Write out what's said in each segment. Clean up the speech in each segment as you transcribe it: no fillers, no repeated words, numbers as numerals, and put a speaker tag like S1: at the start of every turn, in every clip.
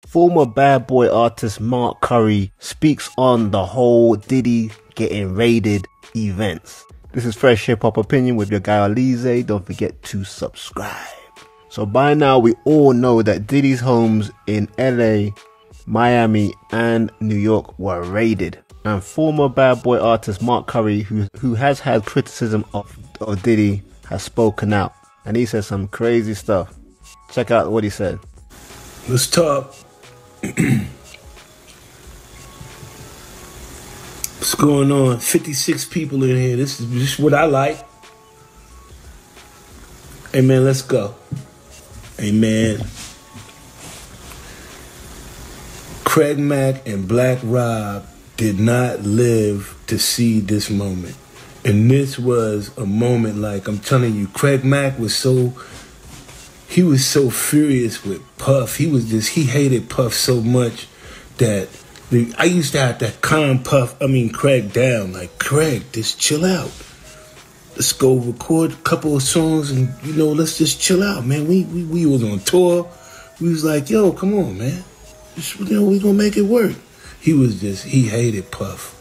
S1: Former Bad Boy artist Mark Curry speaks on the whole Diddy getting raided events. This is Fresh Hip Hop Opinion with your guy Oleezeh. Don't forget to subscribe. So by now we all know that Diddy's homes in LA, Miami and New York were raided. And former Bad Boy artist Mark Curry, who has had criticism of Diddy, has spoken out. And he said some crazy stuff. Check out what he said.
S2: Let's talk. What's going on? 56 people in here. This is just what I like. Hey man, let's go. Hey man. Craig Mack and Black Rob did not live to see this moment. And this was a moment, like I'm telling you, Craig Mack was so furious with Puff. He hated Puff so much that I used to have to calm Craig down. Like, Craig, just chill out. Let's go record a couple of songs and, let's just chill out, man. We was on tour. We was like, yo, come on, man. We gonna make it work. He hated Puff.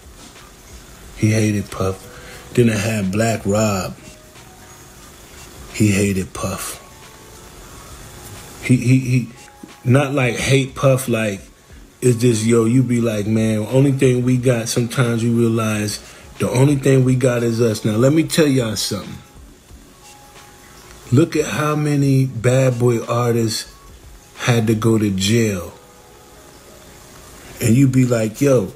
S2: He hated Puff. Then I had Black Rob. He hated Puff. He not like hate Puff, like it's just, you be like, man, only thing we got, sometimes you realize the only thing we got is us. Now let me tell y'all something. Look at how many Bad Boy artists had to go to jail. And you be like, yo,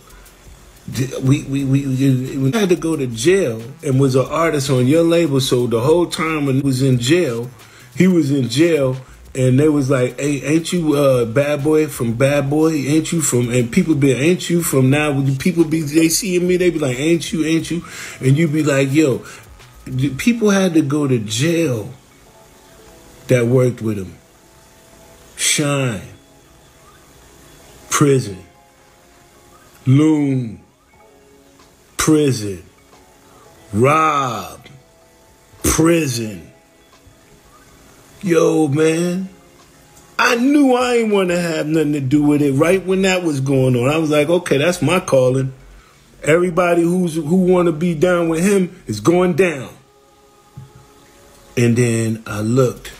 S2: we had to go to jail and was an artist on your label. So the whole time when he was in jail, and they was like, hey, ain't you Bad Boy from Bad Boy? Ain't you from, and people be, ain't you from now? People be, they seeing me, they be like, ain't you? And you be like, yo, people had to go to jail that worked with him. Shine. Prison. Loon. Prison. Rob. Prison. Yo, man, I knew I ain't want to have nothing to do with it right when that was going on. I was like, okay, that's my calling. Everybody who want to be down with him is going down. And then I looked.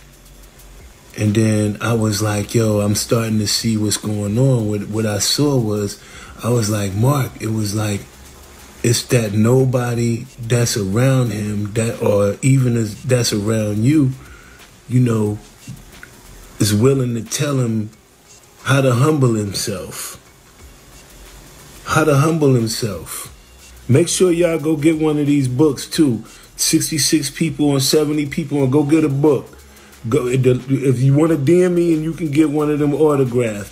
S2: And then I was like, yo, I'm starting to see what's going on. What I saw was, I was like, Mark, it was like, it's that nobody that's around him, or even that's around you, is willing to tell him how to humble himself. How to humble himself. Make sure y'all go get one of these books too. 66 people and 70 people, and go get a book. If you want to DM me and you can get one of them autographed,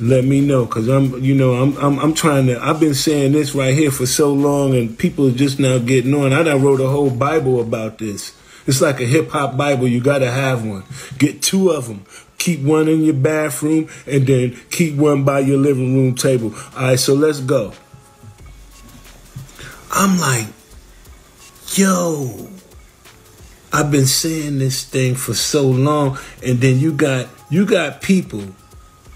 S2: let me know, because I'm trying to. I've been saying this right here for so long, and people are just now getting on. I done wrote a whole Bible about this. It's like a hip-hop Bible. You got to have one. Get 2 of them. Keep one in your bathroom, and then keep one by your living room table. All right, so let's go. I'm like, yo, I've been saying this thing for so long, and then you got people.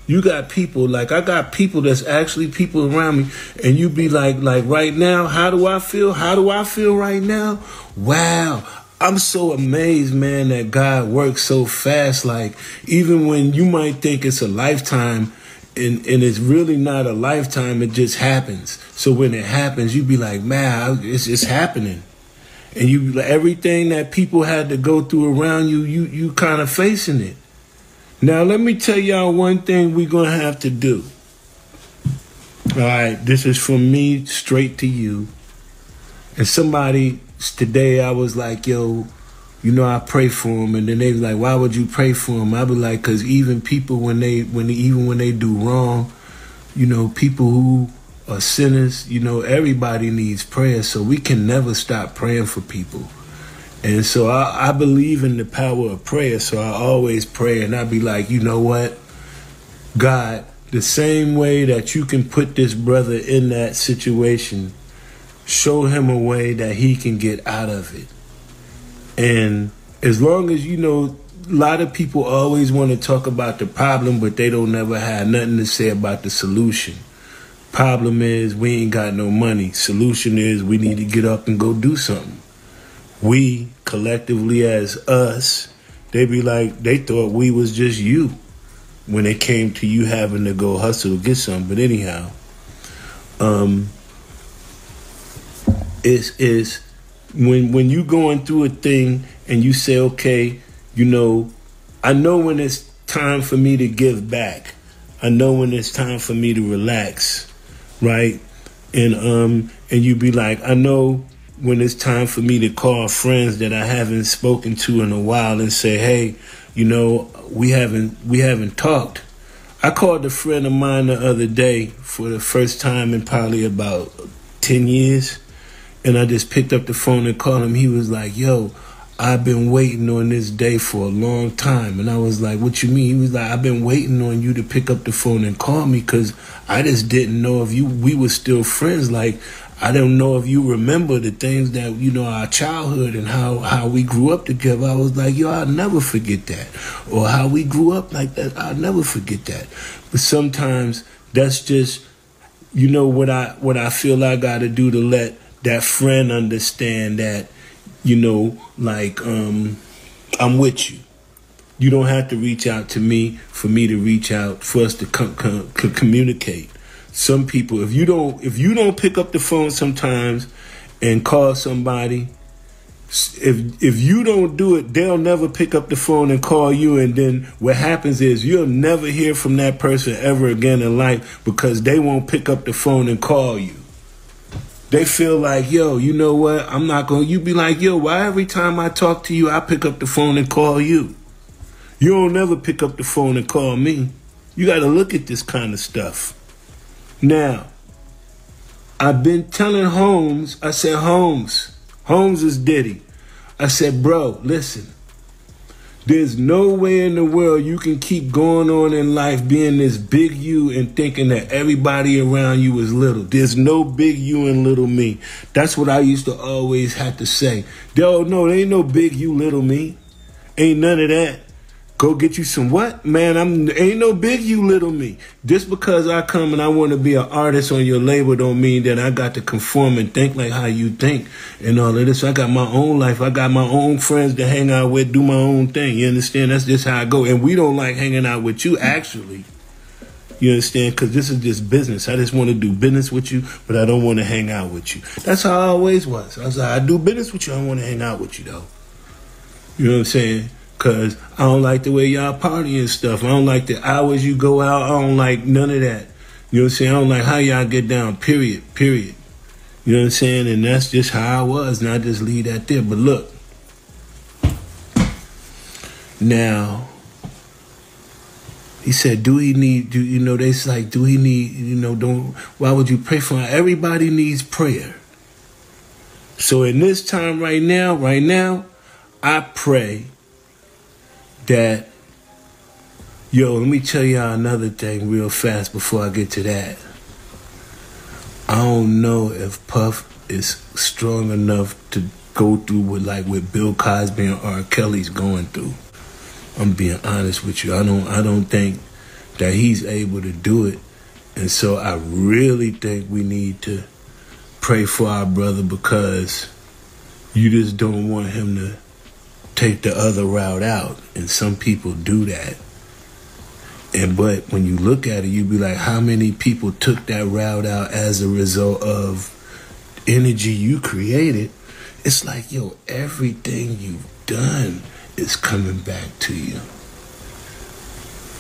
S2: You got people, like I got people that's actually people around me, and you be like right now, how do I feel? How do I feel right now? Wow. I'm so amazed, man, that God works so fast. Like, even when you might think it's a lifetime, and it's really not a lifetime, it just happens. So when it happens, you be like, man, it's happening. And everything that people had to go through around you, you kind of facing it. Now, let me tell y'all one thing we're going to have to do. All right, this is from me straight to you. And somebody today, I was like, yo, I pray for him. And then they was like, why would you pray for him? I be like, because even people, when they do wrong, people who are sinners, everybody needs prayer. So we can never stop praying for people. And so I believe in the power of prayer. So I always pray, and I be like, you know what? God, the same way that you can put this brother in that situation, show him a way that he can get out of it. And as long as lot of people always want to talk about the problem, but they don't never have nothing to say about the solution. Problem is we ain't got no money. Solution is we need to get up and go do something. We collectively as us, they be like, they thought we was just you when it came to you having to go hustle to get something. But anyhow, it's when you going through a thing and you say, okay, you know, I know when it's time for me to give back. I know when it's time for me to relax, right? And you be like, I know when it's time for me to call friends that I haven't spoken to in a while and say, hey, you know, we haven't talked. I called a friend of mine the other day for the first time in probably about 10 years. And I just picked up the phone and called him. He was like, yo, I've been waiting on this day for a long time. And I was like, what you mean? He was like, I've been waiting on you to pick up the phone and call me because I just didn't know if we were still friends. Like, I don't know if you remember the things that, you know, our childhood and how we grew up together. I was like, yo, I'll never forget that. Or how we grew up like that, I'll never forget that. But sometimes that's just, you know, what I feel I got to do to let that friend understand that, you know, like, I'm with you. You don't have to reach out to me for me to reach out, for us to communicate. Some people, if you don't pick up the phone sometimes and call somebody, if you don't do it, they'll never pick up the phone and call you. And then what happens is you'll never hear from that person ever again in life because they won't pick up the phone and call you. They feel like, yo, you know what? I'm not going to, you be like, yo, why every time I talk to you, I pick up the phone and call you? You don't never pick up the phone and call me. You got to look at this kind of stuff. Now, I've been telling Holmes, I said, Holmes is Diddy. I said, bro, listen, there's no way in the world you can keep going on in life being this big you and thinking that everybody around you is little. There's no big you and little me. That's what I used to always have to say. Yo, no, there ain't no big you, little me. Ain't none of that. Go get you some what? Man, ain't no big you, little me. Just because I come and I want to be an artist on your label don't mean that I got to conform and think like how you think and all of this. I got my own life. I got my own friends to hang out with, do my own thing. You understand? That's just how I go. And we don't like hanging out with you, actually. You understand? Because this is just business. I just want to do business with you, but I don't want to hang out with you. That's how I always was. I was like, I do business with you. I don't want to hang out with you, though. You know what I'm saying? Because I don't like the way y'all party and stuff. I don't like the hours you go out. I don't like none of that. You know what I'm saying? I don't like how y'all get down, period. You know what I'm saying? And that's just how I was, and I just leave that there. But look, now, he said, why would you pray for him? Everybody needs prayer. So in this time right now, I pray that, yo, let me tell y'all another thing real fast before I get to that. I don't know if Puff is strong enough to go through what Bill Cosby and R. Kelly's going through. I'm being honest with you. I don't think that he's able to do it. And so I really think we need to pray for our brother because you just don't want him to take the other route out, and some people do that. But when you look at it, you be like, how many people took that route out as a result of energy you created? It's like, yo, everything you've done is coming back to you.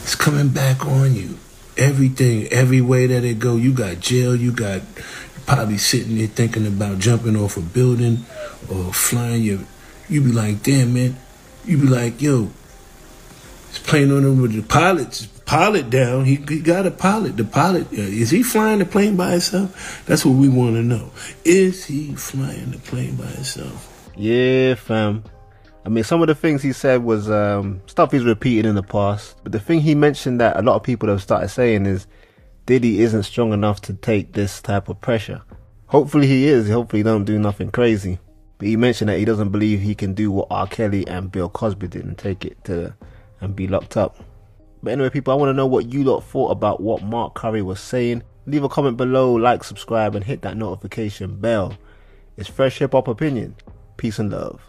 S2: It's coming back on you. Everything, every way that it go, you got jail, you probably sitting there thinking about jumping off a building or flying you be like, damn, man. You be like, yo, he's playing on him with the pilot down. He got a pilot. The pilot, is he flying the plane by himself? That's what we want to know. Is he flying the plane by himself?
S1: Yeah, fam. I mean, some of the things he said was stuff he's repeated in the past. But the thing he mentioned that a lot of people have started saying is Diddy isn't strong enough to take this type of pressure. Hopefully he is. Hopefully he don't do nothing crazy. But he mentioned that he doesn't believe he can do what R. Kelly and Bill Cosby did and take it to and be locked up. But anyway, people, I want to know what you lot thought about what Mark Curry was saying. Leave a comment below, like, subscribe, and hit that notification bell. It's Fresh Hip Hop Opinion. Peace and love.